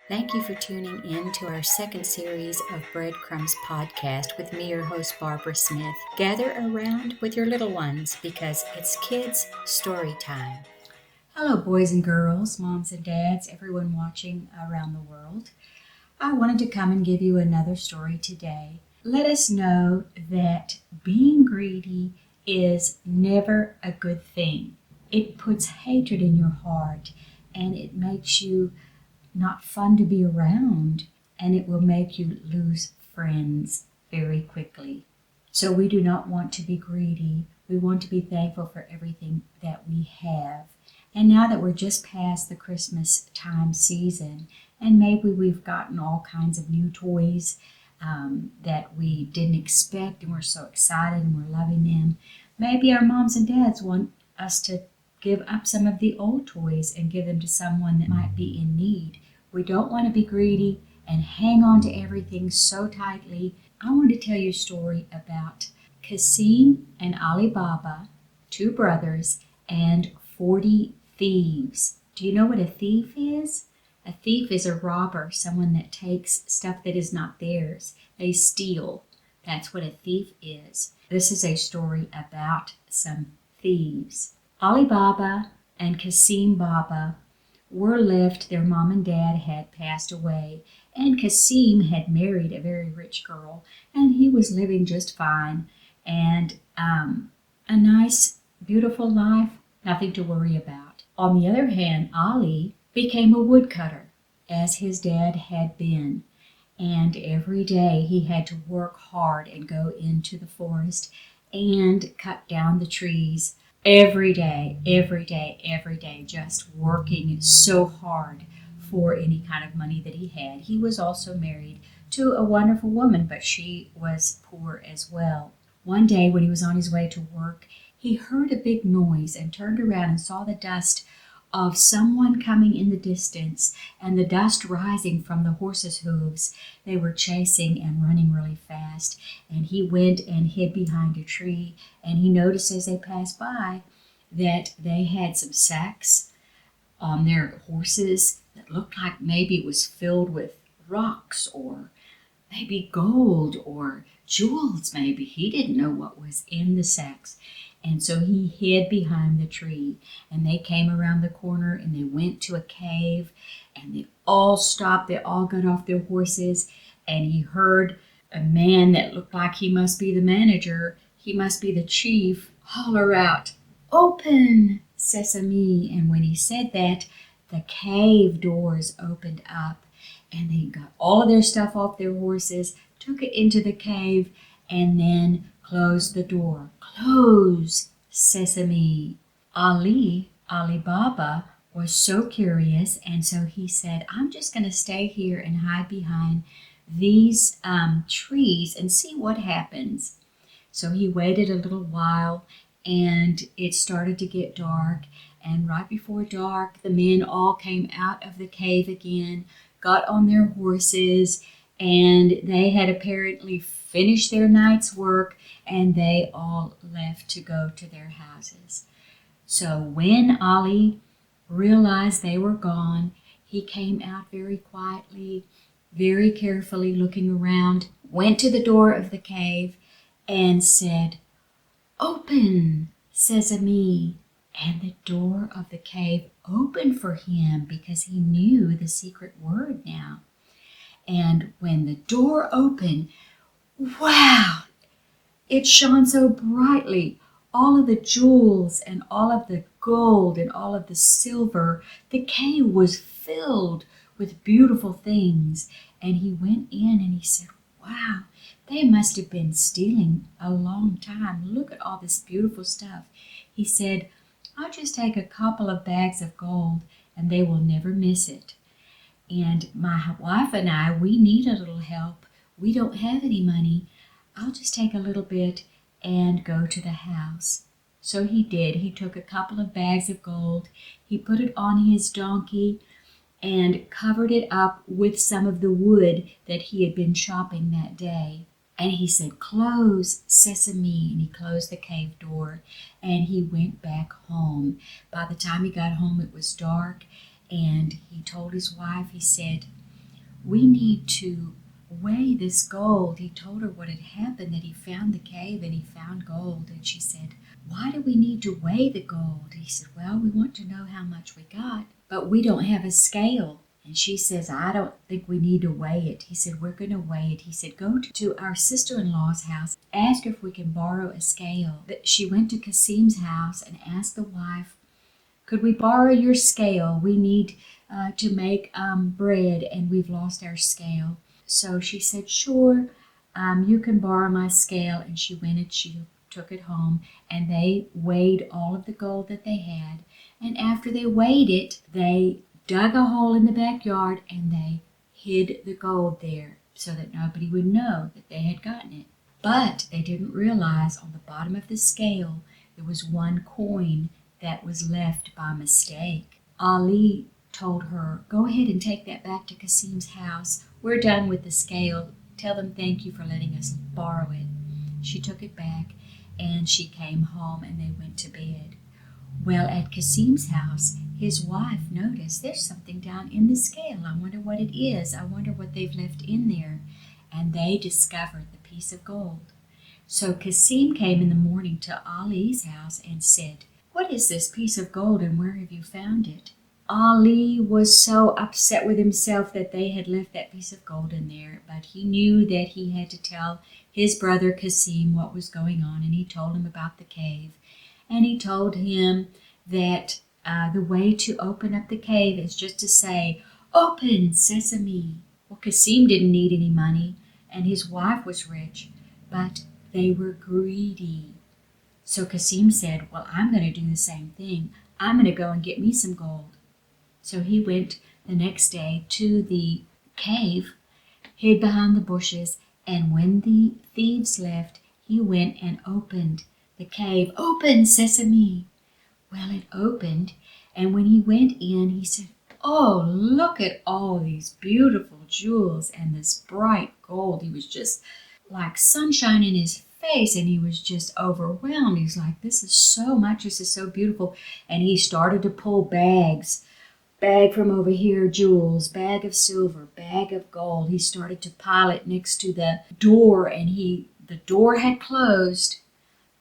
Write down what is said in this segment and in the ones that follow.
Thank you for tuning in to our second series of Breadcrumbs podcast with me, your host, Barbara Smith. Gather around with your little ones because it's kids' story time. Hello, boys and girls, moms and dads, everyone watching around the world. I wanted to come and give you another story today. Let us know that being greedy is never a good thing. It puts hatred in your heart and it makes you not fun to be around, and it will make you lose friends very quickly. So we do not want to be greedy. We want to be thankful for everything that we have. And now that we're just past the Christmas time season, and maybe we've gotten all kinds of new toys that we didn't expect, and we're so excited and we're loving them, maybe our moms and dads want us to give up some of the old toys and give them to someone that might be in need. We don't want to be greedy and hang on to everything so tightly. I want to tell you a story about Kasim and Ali Baba, two brothers, and 40 thieves. Do you know what a thief is? A thief is a robber, someone that takes stuff that is not theirs. They steal. That's what a thief is. This is a story about some thieves. Ali Baba and Kasim Baba were left. Their mom and dad had passed away, and Kasim had married a very rich girl, and he was living just fine, and a nice, beautiful life, nothing to worry about. On the other hand, Ali became a woodcutter, as his dad had been, and every day he had to work hard and go into the forest and cut down the trees every day, every day, every day, just working so hard for any kind of money that he had. He was also married to a wonderful woman, but she was poor as well. One day when he was on his way to work, he heard a big noise and turned around and saw the dust of someone coming in the distance and the dust rising from the horses' hooves. They were chasing and running really fast, and he went and hid behind a tree, and he noticed as they passed by that they had some sacks on their horses that looked like maybe it was filled with rocks or maybe gold or jewels maybe. He didn't know what was in the sacks. And so he hid behind the tree, and they came around the corner and they went to a cave, and they all stopped. They all got off their horses, and he heard a man that looked like he must be the manager, he must be the chief, holler out, "Open, Sesame." And when he said that, the cave doors opened up, and they got all of their stuff off their horses, took it into the cave, and then closed the door. "Close, Sesame." Ali Baba, was so curious, and so he said, "I'm just going to stay here and hide behind these trees and see what happens." So he waited a little while, and it started to get dark. And right before dark, the men all came out of the cave again, got on their horses, and they had apparently finished their night's work, and they all left to go to their houses. So when Ali realized they were gone, he came out very quietly, very carefully looking around, went to the door of the cave and said, "Open, Sesame." And the door of the cave opened for him because he knew the secret word now. And when the door opened, wow, it shone so brightly. All of the jewels and all of the gold and all of the silver. The cave was filled with beautiful things. And he went in and he said, "Wow, they must have been stealing a long time. Look at all this beautiful stuff." He said, "I'll just take a couple of bags of gold and they will never miss it. And my wife and I, we need a little help. We don't have any money. I'll just take a little bit and go to the house." So he did. He took a couple of bags of gold. He put it on his donkey and covered it up with some of the wood that he had been chopping that day. And he said, "Close, Sesame." And he closed the cave door and he went back home. By the time he got home, it was dark. And he told his wife, he said, we need to weigh this gold. He told her what had happened, that he found the cave and he found gold. And she said, why do we need to weigh the gold? He said, well, we want to know how much we got, but we don't have a scale. And she says, I don't think we need to weigh it. He said, we're going to weigh it. He said, go to our sister-in-law's house, ask her if we can borrow a scale. She went to Kasim's house and asked the wife, could we borrow your scale? We need to make bread and we've lost our scale. So she said, sure, you can borrow my scale. And she went and she took it home and they weighed all of the gold that they had. And after they weighed it, they dug a hole in the backyard and they hid the gold there so that nobody would know that they had gotten it. But they didn't realize on the bottom of the scale there was one coin that was left by mistake. Ali told her, go ahead and take that back to Kasim's house. We're done with the scale. Tell them thank you for letting us borrow it. She took it back and she came home and they went to bed. Well, at Kasim's house, his wife noticed there's something down in the scale. I wonder what it is. I wonder what they've left in there. And they discovered the piece of gold. So Kasim came in the morning to Ali's house and said, what is this piece of gold and where have you found it? Ali was so upset with himself that they had left that piece of gold in there, but he knew that he had to tell his brother Kasim what was going on, and he told him about the cave. And he told him that the way to open up the cave is just to say, open sesame. Well, Kasim didn't need any money, and his wife was rich, but they were greedy. So Kasim said, well, I'm going to do the same thing. I'm going to go and get me some gold. So he went the next day to the cave, hid behind the bushes, and when the thieves left, he went and opened the cave. Open, sesame! Well, it opened, and when he went in, he said, oh, look at all these beautiful jewels and this bright gold. He was just like sunshine in his face, and he was just overwhelmed. He's like, this is so much, this is so beautiful. And he started to pull bags. Bag from over here, jewels, bag of silver, bag of gold. He started to pile it next to the door, and the door had closed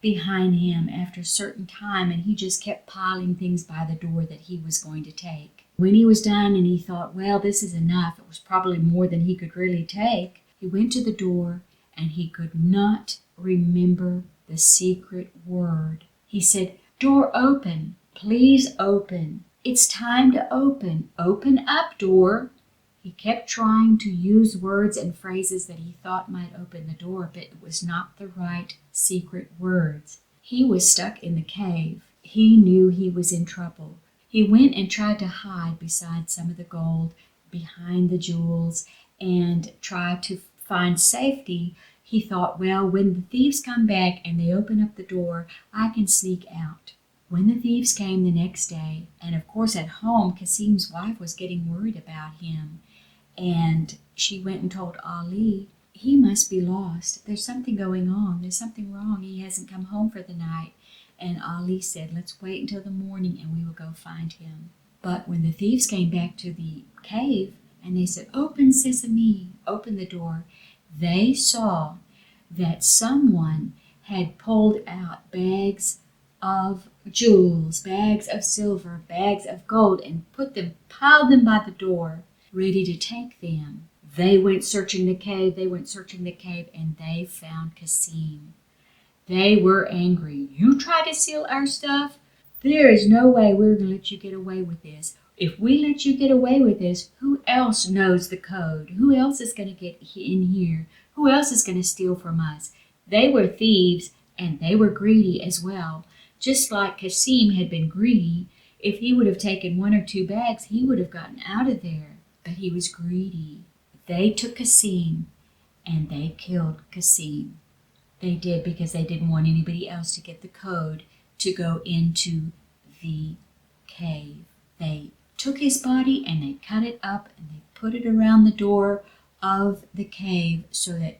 behind him after a certain time, and he just kept piling things by the door that he was going to take. When he was done and he thought, well, this is enough, it was probably more than he could really take, he went to the door and he could not remember the secret word. He said, door open, please open. It's time to open. Open up, door. He kept trying to use words and phrases that he thought might open the door, but it was not the right secret words. He was stuck in the cave. He knew he was in trouble. He went and tried to hide beside some of the gold, behind the jewels, and tried to find safety. He thought, well, when the thieves come back and they open up the door, I can sneak out. When the thieves came the next day, and of course at home, Kasim's wife was getting worried about him, and she went and told Ali, he must be lost. There's something going on. There's something wrong. He hasn't come home for the night. And Ali said, let's wait until the morning and we will go find him. But when the thieves came back to the cave and they said, open sesame, open the door, they saw that someone had pulled out bags of jewels, bags of silver, bags of gold, and piled them by the door, ready to take them. They went searching the cave, and they found Kasim. They were angry. You tried to steal our stuff? There is no way we're going to let you get away with this. If we let you get away with this, who else knows the code? Who else is going to get in here? Who else is going to steal from us? They were thieves, and they were greedy as well. Just like Kasim had been greedy, if he would have taken 1 or 2 bags, he would have gotten out of there. But he was greedy. They took Kasim, and they killed Kasim. They did because they didn't want anybody else to get the code to go into the cave. They took his body and they cut it up and they put it around the door of the cave so that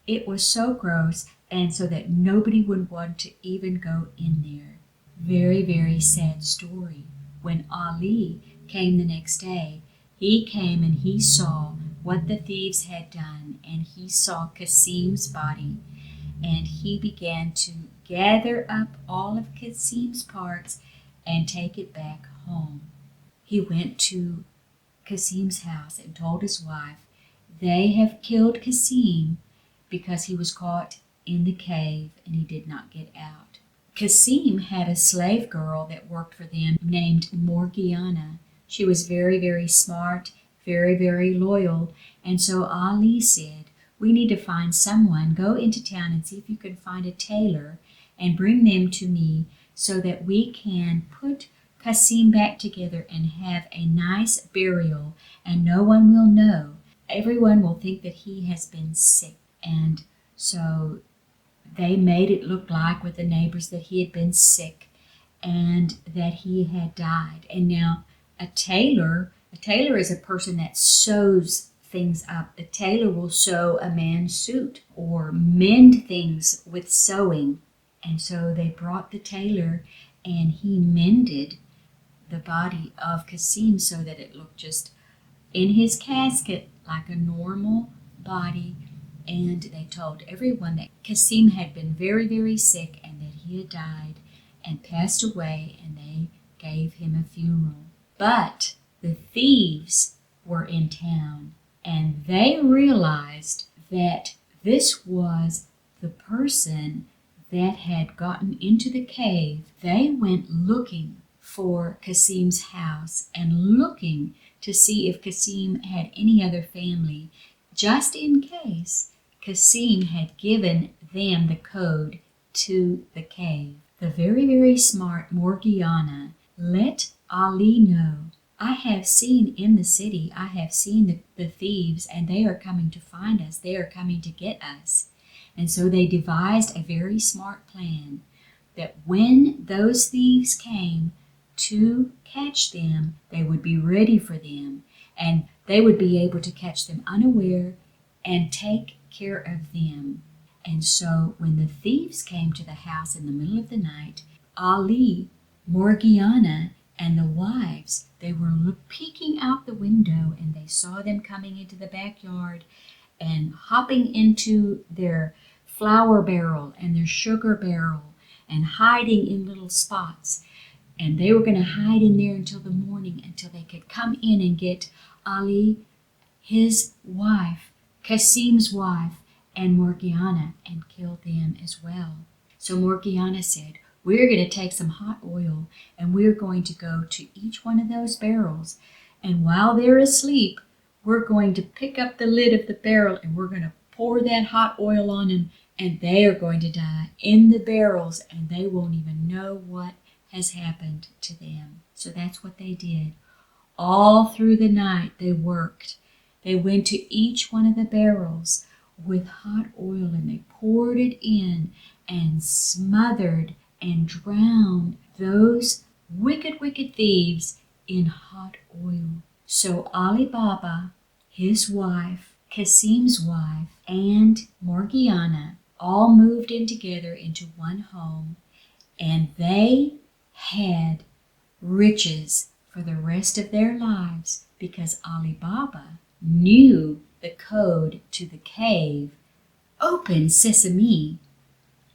it was so gross and so that nobody would want to even go in there. Very, very sad story. When Ali came the next day, he came and he saw what the thieves had done, and he saw Kasim's body, and he began to gather up all of Kasim's parts and take it back home. He went to Kasim's house and told his wife, "They have killed Kasim because he was caught in the cave and he did not get out." Kasim had a slave girl that worked for them named Morgiana. She was very, very smart, very, very loyal. And so Ali said, "We need to find someone. Go into town and see if you can find a tailor and bring them to me so that we can put Kasim back together and have a nice burial, and no one will know. Everyone will think that he has been sick." And so they made it look like with the neighbors that he had been sick and that he had died. And now a tailor is a person that sews things up. A tailor will sew a man's suit or mend things with sewing. And so they brought the tailor and he mended the body of Kasim so that it looked just in his casket like a normal body. And they told everyone that Kasim had been very, very sick and that he had died and passed away, and they gave him a funeral. But the thieves were in town, and they realized that this was the person that had gotten into the cave. They went looking for Kasim's house and looking to see if Kasim had any other family, just in case Kasim had given them the code to the cave. The very, very smart Morgiana let Ali know, "I have seen in the city, I have seen the thieves, and they are coming to find us. They are coming to get us." And so they devised a very smart plan that when those thieves came to catch them, they would be ready for them, and they would be able to catch them unaware and take care of them. And so when the thieves came to the house in the middle of the night, Ali, Morgiana, and the wives, they were peeking out the window, and they saw them coming into the backyard and hopping into their flour barrel and their sugar barrel and hiding in little spots. And they were going to hide in there until the morning, until they could come in and get Ali, his wife, Kasim's wife, and Morgiana, and kill them as well. So Morgiana said, "We're going to take some hot oil and we're going to go to each one of those barrels. And while they're asleep, we're going to pick up the lid of the barrel and we're going to pour that hot oil on them, and they are going to die in the barrels and they won't even know what has happened to them." So that's what they did. All through the night they worked. They went to each one of the barrels with hot oil and they poured it in and smothered and drowned those wicked, wicked thieves in hot oil. So Ali Baba, his wife, Kasim's wife, and Morgiana all moved in together into one home, and they had riches for the rest of their lives because Ali Baba knew the code to the cave: open sesame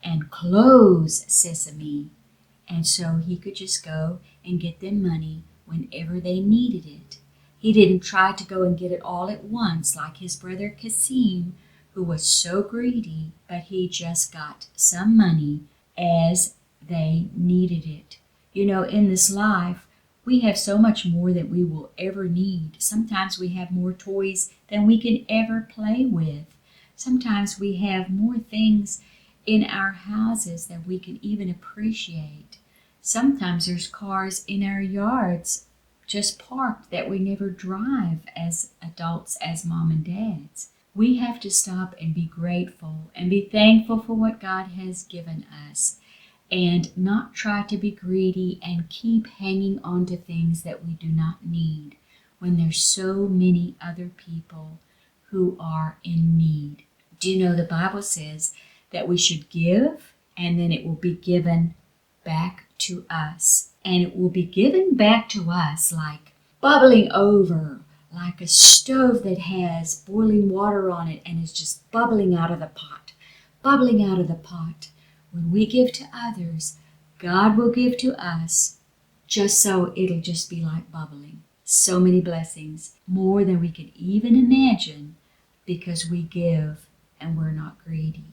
and close sesame. And so he could just go and get them money whenever they needed it. He didn't try to go and get it all at once like his brother Kasim, who was so greedy, but he just got some money as they needed it. You know, in this life, we have so much more than we will ever need. Sometimes we have more toys than we can ever play with. Sometimes we have more things in our houses that we can even appreciate. Sometimes there's cars in our yards just parked that we never drive as adults, as mom and dads. We have to stop and be grateful and be thankful for what God has given us, and not try to be greedy and keep hanging on to things that we do not need when there's so many other people who are in need. Do you know the Bible says that we should give, and then it will be given back to us. And it will be given back to us like bubbling over, like a stove that has boiling water on it and is just bubbling out of the pot, bubbling out of the pot. When we give to others, God will give to us, just so it'll just be like bubbling. So many blessings, more than we could even imagine, because we give and we're not greedy.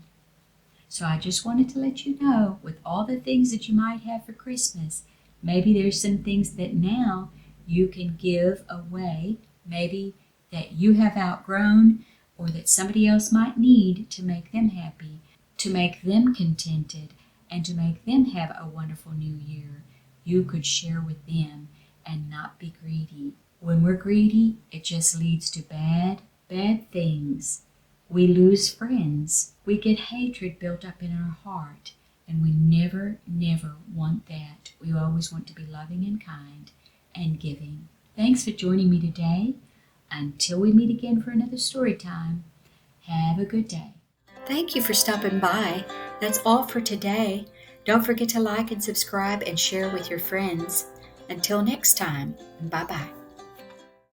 So I just wanted to let you know, with all the things that you might have for Christmas, maybe there's some things that now you can give away, maybe that you have outgrown or that somebody else might need to make them happy, to make them contented, and to make them have a wonderful new year. You could share with them and not be greedy. When we're greedy, it just leads to bad things. We lose friends. We get hatred built up in our heart. And we never want that. We always want to be loving and kind and giving. Thanks for joining me today. Until we meet again for another story time, have a good day. Thank you for stopping by. That's all for today. Don't forget to like and subscribe and share with your friends. Until next time, bye-bye.